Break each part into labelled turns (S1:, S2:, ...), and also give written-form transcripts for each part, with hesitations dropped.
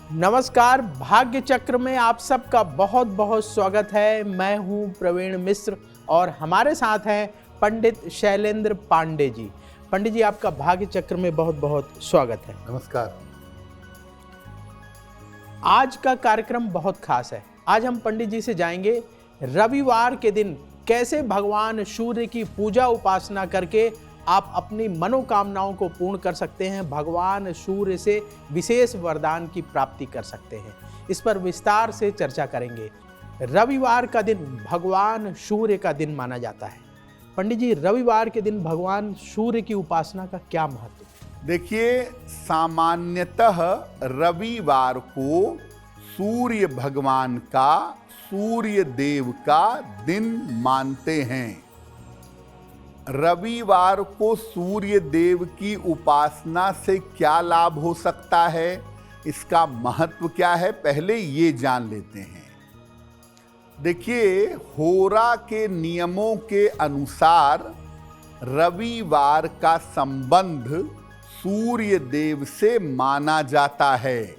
S1: नमस्कार, भाग्य चक्र में आप सबका बहुत बहुत स्वागत है। मैं हूं प्रवीण मिश्र और हमारे साथ हैं पंडित शैलेंद्र पांडे जी। पंडित जी, आपका भाग्य चक्र में बहुत बहुत स्वागत है।
S2: नमस्कार।
S1: आज का कार्यक्रम बहुत खास है। आज हम पंडित जी से जाएंगे रविवार के दिन कैसे भगवान सूर्य की पूजा उपासना करके आप अपनी मनोकामनाओं को पूर्ण कर सकते हैं, भगवान सूर्य से विशेष वरदान की प्राप्ति कर सकते हैं। इस पर विस्तार से चर्चा करेंगे। रविवार का दिन भगवान सूर्य का दिन माना जाता है। पंडित जी, रविवार के दिन भगवान सूर्य की उपासना का क्या महत्व है?
S2: देखिए, सामान्यतः रविवार को सूर्य भगवान का, सूर्य देव का दिन मानते हैं। रविवार को सूर्य देव की उपासना से क्या लाभ हो सकता है, इसका महत्व क्या है, पहले ये जान लेते हैं। देखिए, होरा के नियमों के अनुसार रविवार का संबंध सूर्य देव से माना जाता है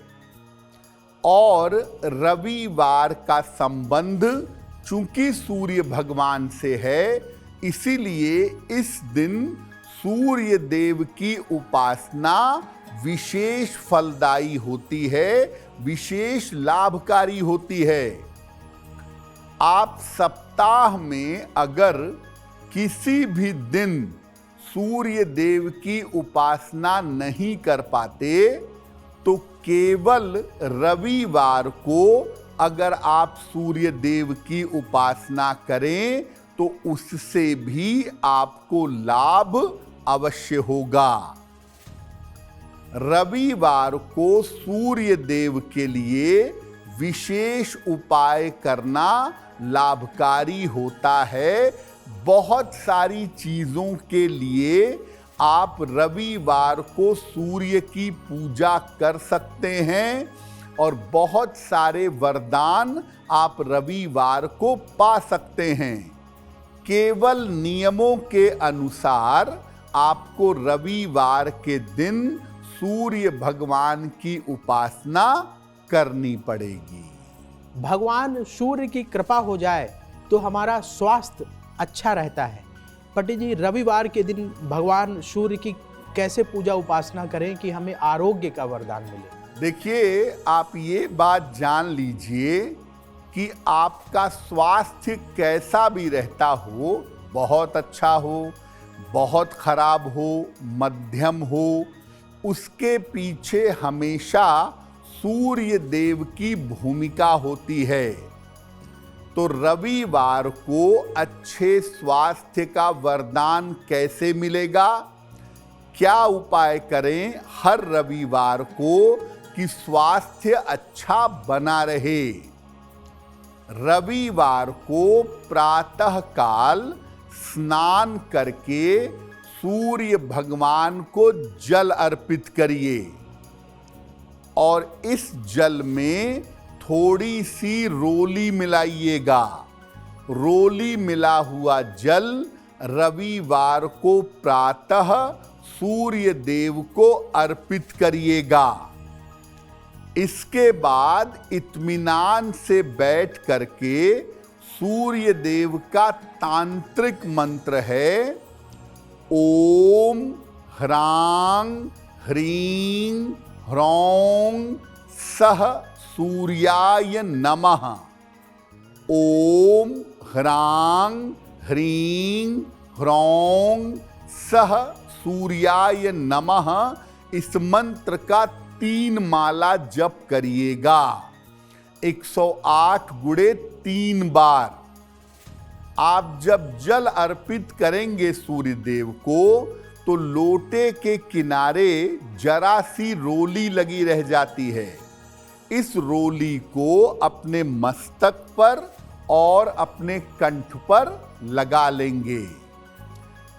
S2: और रविवार का संबंध चूंकि सूर्य भगवान से है, इसीलिए इस दिन सूर्य देव की उपासना विशेष फलदायी होती है, विशेष लाभकारी होती है। आप सप्ताह में अगर किसी भी दिन सूर्य देव की उपासना नहीं कर पाते तो केवल रविवार को अगर आप सूर्य देव की उपासना करें तो उससे भी आपको लाभ अवश्य होगा। रविवार को सूर्य देव के लिए विशेष उपाय करना लाभकारी होता है। बहुत सारी चीजों के लिए आप रविवार को सूर्य की पूजा कर सकते हैं और बहुत सारे वरदान आप रविवार को पा सकते हैं। केवल नियमों के अनुसार आपको रविवार के दिन सूर्य भगवान की उपासना करनी पड़ेगी।
S1: भगवान सूर्य की कृपा हो जाए तो हमारा स्वास्थ्य अच्छा रहता है। पंडित जी, रविवार के दिन भगवान सूर्य की कैसे पूजा उपासना करें कि हमें आरोग्य का वरदान मिले?
S2: देखिए, आप ये बात जान लीजिए कि आपका स्वास्थ्य कैसा भी रहता हो, बहुत अच्छा हो, बहुत खराब हो, मध्यम हो, उसके पीछे हमेशा सूर्य देव की भूमिका होती है। तो रविवार को अच्छे स्वास्थ्य का वरदान कैसे मिलेगा, क्या उपाय करें हर रविवार को कि स्वास्थ्य अच्छा बना रहे। रविवार को प्रातः काल स्नान करके सूर्य भगवान को जल अर्पित करिए और इस जल में थोड़ी सी रोली मिलाइएगा। रोली मिला हुआ जल रविवार को प्रातः सूर्य देव को अर्पित करिएगा। इसके बाद इत्मीनान से बैठ करके सूर्य देव का तांत्रिक मंत्र है ओम ह्रांग ह्रीं ह्रौं सह सूर्याय नमः। ओम ह्रांग ह्रीं ह्रौं सह सूर्याय नमः। इस मंत्र का 3 माला जप करिएगा, 108 गुणे 3 बार। आप जब जल अर्पित करेंगे सूर्य देव को तो लोटे के किनारे जरा सी रोली लगी रह जाती है। इस रोली को अपने मस्तक पर और अपने कंठ पर लगा लेंगे।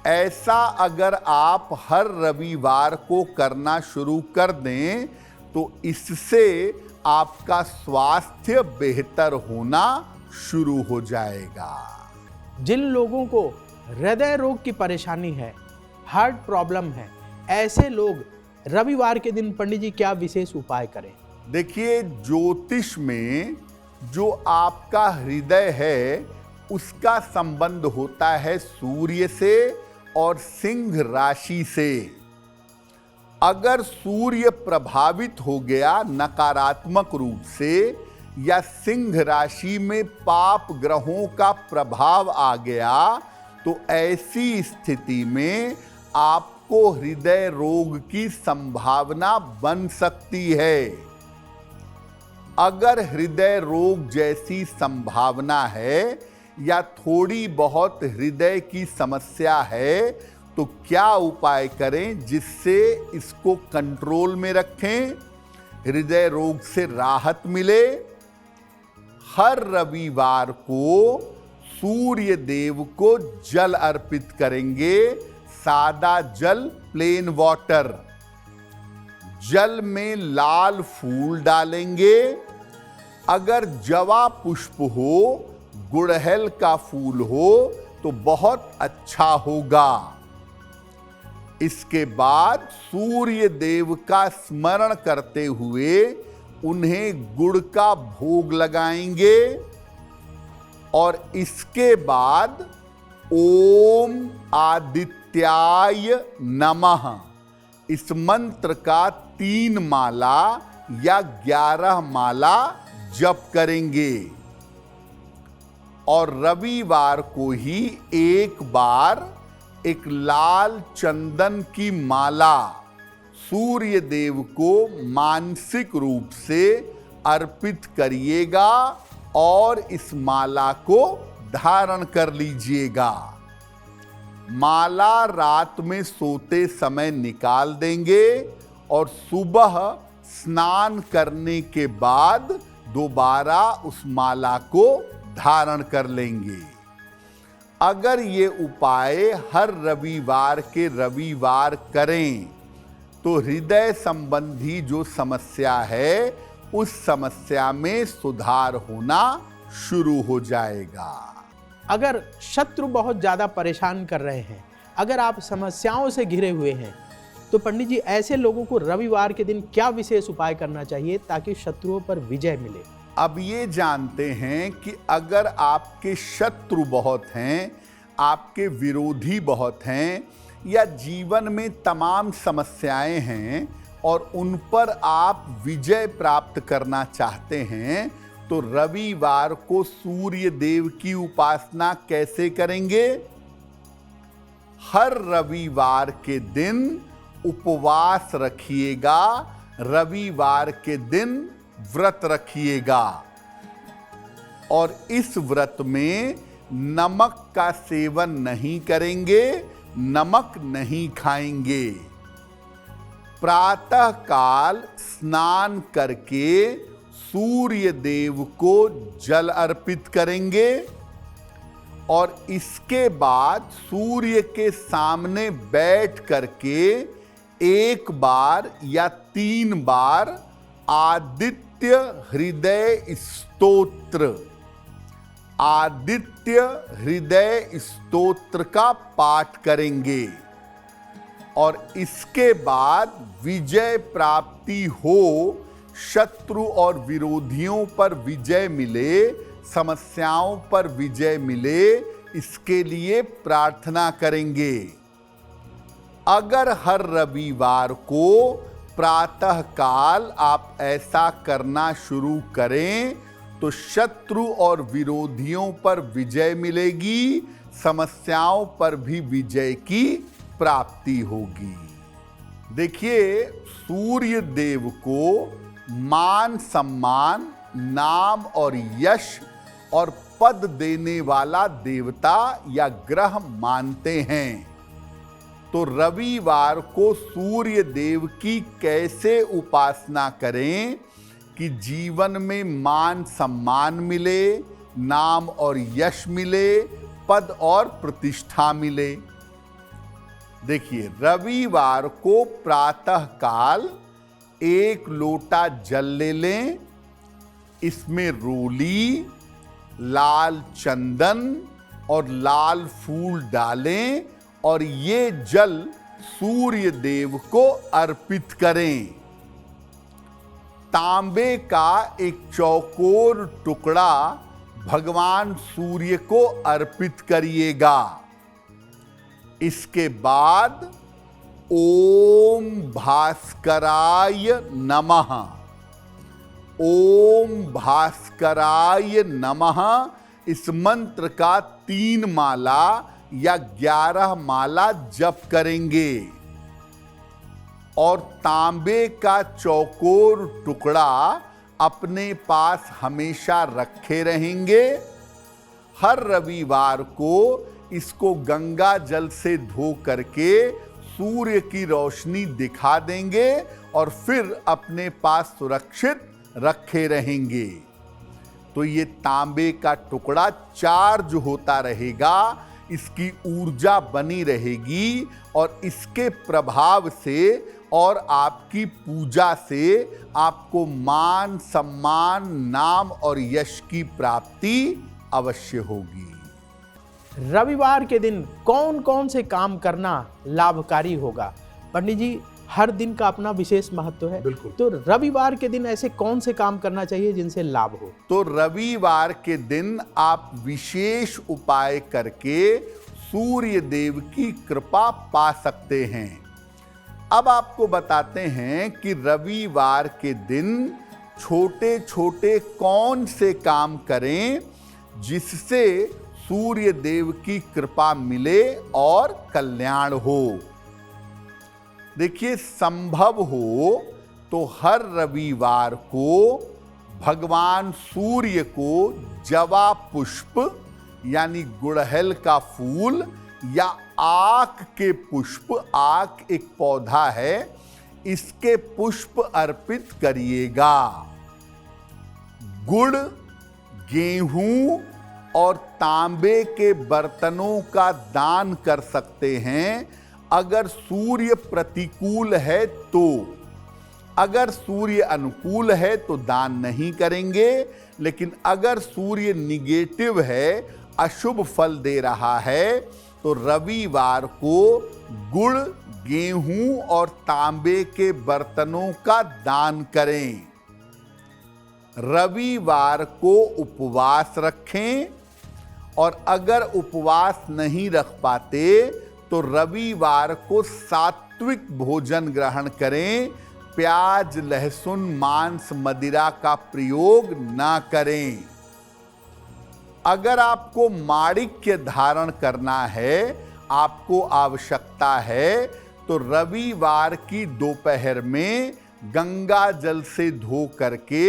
S2: ऐसा अगर आप हर रविवार को करना शुरू कर दें तो इससे आपका स्वास्थ्य बेहतर होना शुरू हो जाएगा।
S1: जिन लोगों को हृदय रोग की परेशानी है, हार्ट प्रॉब्लम है, ऐसे लोग रविवार के दिन पंडित जी क्या विशेष उपाय करें?
S2: देखिए, ज्योतिष में जो आपका हृदय है उसका संबंध होता है सूर्य से और सिंह राशि से। अगर सूर्य प्रभावित हो गया नकारात्मक रूप से या सिंह राशि में पाप ग्रहों का प्रभाव आ गया तो ऐसी स्थिति में आपको हृदय रोग की संभावना बन सकती है। अगर हृदय रोग जैसी संभावना है या थोड़ी बहुत हृदय की समस्या है तो क्या उपाय करें जिससे इसको कंट्रोल में रखें, हृदय रोग से राहत मिले? हर रविवार को सूर्य देव को जल अर्पित करेंगे, सादा जल, प्लेन वाटर। जल में लाल फूल डालेंगे। अगर जवा पुष्प हो, गुड़हल का फूल हो तो बहुत अच्छा होगा। इसके बाद सूर्य देव का स्मरण करते हुए उन्हें गुड़ का भोग लगाएंगे और इसके बाद ओम आदित्याय नमः इस मंत्र का 3 माला या 11 माला जप करेंगे और रविवार को ही एक बार एक लाल चंदन की माला सूर्य देव को मानसिक रूप से अर्पित करिएगा और इस माला को धारण कर लीजिएगा। माला रात में सोते समय निकाल देंगे और सुबह स्नान करने के बाद दोबारा उस माला को धारण कर लेंगे। अगर ये उपाय हर रविवार के रविवार करें तो हृदय संबंधी जो समस्या है उस समस्या में सुधार होना शुरू हो जाएगा।
S1: अगर शत्रु बहुत ज़्यादा परेशान कर रहे हैं, अगर आप समस्याओं से घिरे हुए हैं, तो पंडित जी ऐसे लोगों को रविवार के दिन क्या विशेष उपाय करना चाहिए ताकि शत्रुओं पर विजय मिले?
S2: अब ये जानते हैं कि अगर आपके शत्रु बहुत हैं, आपके विरोधी बहुत हैं या जीवन में तमाम समस्याएं हैं और उन पर आप विजय प्राप्त करना चाहते हैं तो रविवार को सूर्य देव की उपासना कैसे करेंगे? हर रविवार के दिन उपवास रखिएगा, रविवार के दिन व्रत रखिएगा और इस व्रत में नमक का सेवन नहीं करेंगे, नमक नहीं खाएंगे। प्रातः काल स्नान करके सूर्य देव को जल अर्पित करेंगे और इसके बाद सूर्य के सामने बैठ करके 1 बार या 3 बार आदित्य हृदय स्तोत्र, आदित्य हृदय स्तोत्र का पाठ करेंगे और इसके बाद विजय प्राप्ति हो, शत्रु और विरोधियों पर विजय मिले, समस्याओं पर विजय मिले, इसके लिए प्रार्थना करेंगे। अगर हर रविवार को प्रातः काल आप ऐसा करना शुरू करें तो शत्रु और विरोधियों पर विजय मिलेगी, समस्याओं पर भी विजय की प्राप्ति होगी। देखिए, सूर्य देव को मान सम्मान, नाम और यश और पद देने वाला देवता या ग्रह मानते हैं। तो रविवार को सूर्य देव की कैसे उपासना करें कि जीवन में मान सम्मान मिले, नाम और यश मिले, पद और प्रतिष्ठा मिले? देखिए, रविवार को प्रातः काल 1 लोटा जल ले लें, इसमें रोली, लाल चंदन और लाल फूल डालें और ये जल सूर्य देव को अर्पित करें। तांबे का एक चौकोर टुकड़ा भगवान सूर्य को अर्पित करिएगा। इसके बाद ओम भास्कराय नमः, ओम भास्कराय नमः इस मंत्र का 3 माला या 11 माला जप करेंगे और तांबे का चौकोर टुकड़ा अपने पास हमेशा रखे रहेंगे। हर रविवार को इसको गंगा जल से धो करके सूर्य की रोशनी दिखा देंगे और फिर अपने पास सुरक्षित रखे रहेंगे। तो ये तांबे का टुकड़ा चार्ज होता रहेगा, इसकी ऊर्जा बनी रहेगी और इसके प्रभाव से और आपकी पूजा से आपको मान, सम्मान, नाम और यश की प्राप्ति अवश्य होगी।
S1: रविवार के दिन कौन कौन से काम करना लाभकारी होगा? पंडित जी, हर दिन का अपना विशेष महत्व है।
S2: बिल्कुल।
S1: तो रविवार के दिन ऐसे कौन से काम करना चाहिए जिनसे लाभ हो?
S2: तो रविवार के दिन आप विशेष उपाय करके सूर्य देव की कृपा पा सकते हैं। अब आपको बताते हैं कि रविवार के दिन छोटे छोटे कौन से काम करें जिससे सूर्य देव की कृपा मिले और कल्याण हो। देखिए, संभव हो तो हर रविवार को भगवान सूर्य को जवा पुष्प यानी गुड़हल का फूल या आक के पुष्प, आक एक पौधा है, इसके पुष्प अर्पित करिएगा। गुड़, गेहूं और तांबे के बर्तनों का दान कर सकते हैं अगर सूर्य प्रतिकूल है तो। अगर सूर्य अनुकूल है तो दान नहीं करेंगे, लेकिन अगर सूर्य निगेटिव है, अशुभ फल दे रहा है, तो रविवार को गुड़, गेहूं और तांबे के बर्तनों का दान करें। रविवार को उपवास रखें और अगर उपवास नहीं रख पाते तो रविवार को सात्विक भोजन ग्रहण करें। प्याज, लहसुन, मांस, मदिरा का प्रयोग ना करें। अगर आपको माणिक्य धारण करना है, आपको आवश्यकता है, तो रविवार की दोपहर में गंगा जल से धो करके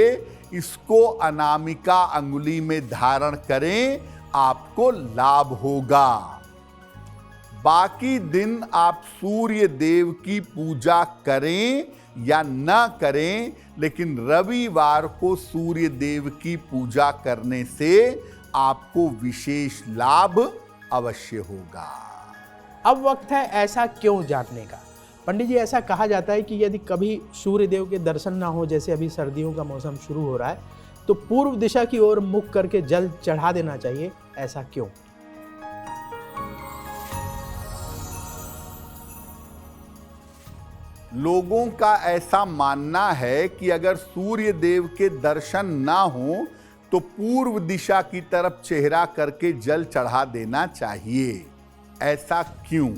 S2: इसको अनामिका अंगुली में धारण करें, आपको लाभ होगा। बाकी दिन आप सूर्य देव की पूजा करें या न करें, लेकिन रविवार को सूर्य देव की पूजा करने से आपको विशेष लाभ अवश्य होगा।
S1: अब वक्त है ऐसा क्यों जानने का। पंडित जी, ऐसा कहा जाता है कि यदि कभी सूर्य देव के दर्शन ना हो, जैसे अभी सर्दियों का मौसम शुरू हो रहा है, तो पूर्व दिशा की ओर मुख करके जल चढ़ा देना चाहिए। ऐसा क्यों?
S2: लोगों का ऐसा मानना है कि अगर सूर्य देव के दर्शन ना हो तो पूर्व दिशा की तरफ चेहरा करके जल चढ़ा देना चाहिए। ऐसा क्यों?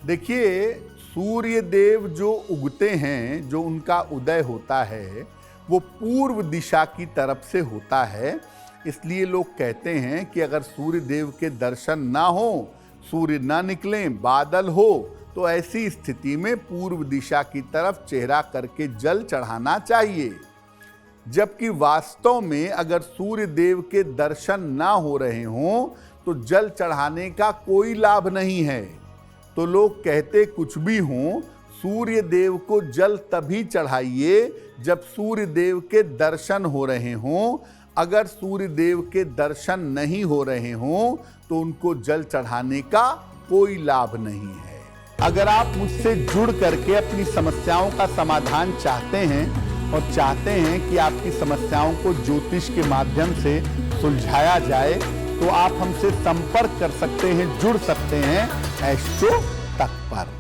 S2: देखिए, सूर्य देव जो उगते हैं, जो उनका उदय होता है, वो पूर्व दिशा की तरफ से होता है। इसलिए लोग कहते हैं कि अगर सूर्य देव के दर्शन ना हो, सूर्य ना निकलें, बादल हो, तो ऐसी स्थिति में पूर्व दिशा की तरफ चेहरा करके जल चढ़ाना चाहिए। जबकि वास्तव में अगर सूर्य देव के दर्शन ना हो रहे हों तो जल चढ़ाने का कोई लाभ नहीं है। तो लोग कहते कुछ भी हों, सूर्य देव को जल तभी चढ़ाइए जब सूर्य देव के दर्शन हो रहे हों। अगर सूर्य देव के दर्शन नहीं हो रहे हों तो उनको जल चढ़ाने का कोई लाभ नहीं है। अगर आप मुझसे जुड़ करके अपनी समस्याओं का समाधान चाहते हैं और चाहते हैं कि आपकी समस्याओं को ज्योतिष के माध्यम से सुलझाया जाए, तो आप हमसे संपर्क कर सकते हैं, जुड़ सकते हैं एस्ट्रो तक पर।